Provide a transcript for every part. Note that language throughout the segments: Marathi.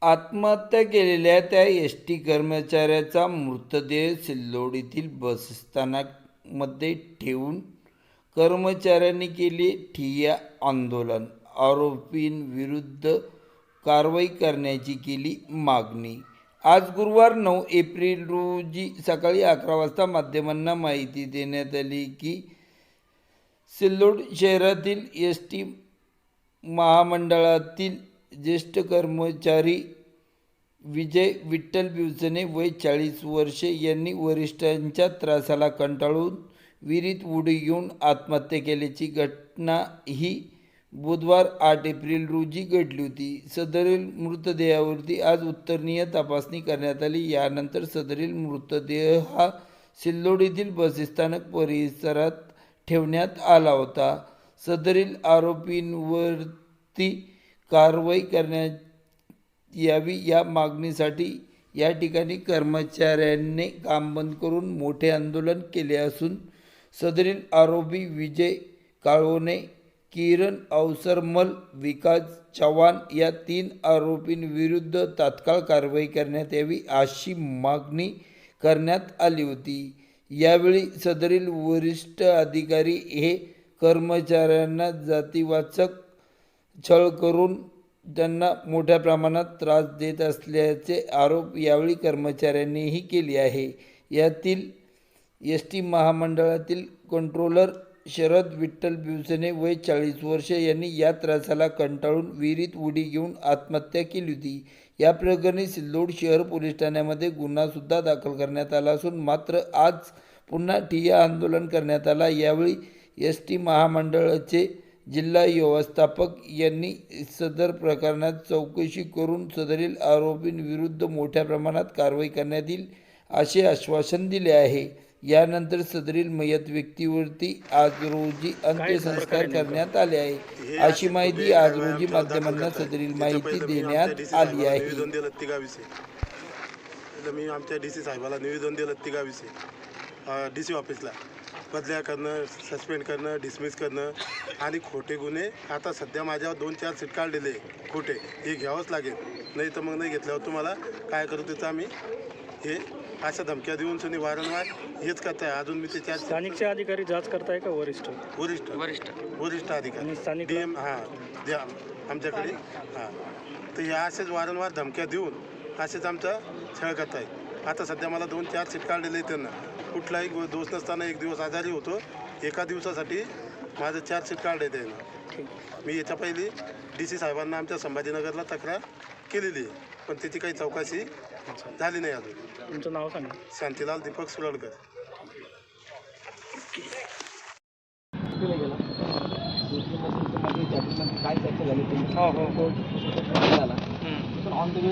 आत्महत्या केलेल्या त्या एस.टी. कर्मचाऱ्याचा मृतदेह सिल्लोडीतील बसस्थानकामध्ये ठेवून कर्मचाऱ्यांनी केले ठिय्या आंदोलन. आरोपींविरुद्ध कारवाई करण्याची केली मागणी. आज गुरुवार 9 एप्रिल रोजी सकाळी 11 वाजता माध्यमांना माहिती देण्यात आली की सिल्लोड शहरातील एस.टी. महामंडळातील ज्येष्ठ कर्मचारी विजय विठ्ठल बिवचणे वय 40 वर्षे यांनी वरिष्ठांच्या त्रासाला कंटाळून विहिरीत उडी घेऊन आत्महत्या केल्याची घटना ही बुधवार 8 एप्रिल रोजी घडली होती. सदरील मृतदेहावरती आज उत्तरीय तपासणी करण्यात आली. यानंतर सदरील मृतदेह हा सिल्लोड येथील बसस्थानक परिसरात ठेवण्यात आला होता. सदरील आरोपींवरती कारवाई करण्यात यावी या मागणीसाठी या ठिकाणी कर्मचाऱ्यांनी काम बंद करून मोठे आंदोलन केले असून सदरील आरोपी विजय काळोने, किरण अवसरमल, विकास चव्हाण या 3 आरोपींविरुद्ध तात्काळ कारवाई करण्यात यावी अशी मागणी करण्यात आली होती. यावेळी सदरील वरिष्ठ अधिकारी हे कर्मचाऱ्यांना जातीवाचक छळ करून त्यांना मोठ्या प्रमाणात त्रास देत असल्याचे आरोप यावेळी कर्मचाऱ्यांनीही केले आहे. यातील एस.टी. महामंडळातील कंट्रोलर शरद विठ्ठल बिवचणे वय 40 वर्षे यांनी या त्रासाला कंटाळून विहिरीत उडी घेऊन आत्महत्या केली होती. या प्रकरणी सिल्लोड शहर पोलीस ठाण्यामध्ये गुन्हासुद्धा दाखल करण्यात आला असून मात्र आज पुन्हा ठिय्या आंदोलन करण्यात आला. यावेळी एस.टी. महामंडळाचे जिल्हा व्यवस्थापक यांनी सदर प्रकरणात चौकशी करून सदरील आरोपींविरुद्ध मोठ्या प्रमाणात कारवाई करण्यात येईल असे आश्वासन दिले आहे. यानंतर सदरील मयत व्यक्तीवरती आज रोजी अंत्यसंस्कार करण्यात आले आहे अशी माहिती आज रोजी माध्यमांना सदरील माहिती देण्यात आली आहे. मी आमच्या डी.सी. साहेबाला निवेदन दिलं तिघाविषयी डी.सी. ऑफिसला बदल्या करणं, सस्पेंड करणं, डिसमिस करणं आणि खोटे गुन्हे. आता सध्या माझ्यावर 2-4 सीट काढलेले खोटे, हे घ्यावंच लागेल. नाही तर मग नाही घेतल्यावर तुम्हाला काय करू त्याचं आम्ही हे अशा धमक्या देऊन सुनी वारंवार हेच करताय. अजून मी ते स्थानिकचे अधिकारी जांच करताय का वरिष्ठ वरिष्ठ अधिकारी DM द्या आमच्याकडे तर हे असेच वारंवार धमक्या देऊन असेच आमचा छळ करताय. आता सध्या मला 2-4 सीट काढलेले आहेत. त्यांना कुठलाही दोष नसताना एक दिवस आजारी होतो, एका दिवसासाठी माझं 4 सीट काढले त्यांना. मी याच्या पहिली डी.सी. साहेबांना आमच्या संभाजीनगरला तक्रार केलेली आहे, पण त्याची काही चौकशी झाली नाही अजून. तुमचं नाव सांगा. शांतीलाल दीपक सुरळकर. काय चर्चा झाली ऑन द वे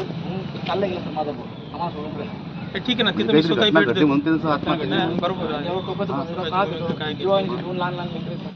चालला गेला सर माझा फोन आम्हाला सोडून गेला. ठीक आहे ना, तिथं मी स्वतः बरोबर 2 लहान लहान लेकरं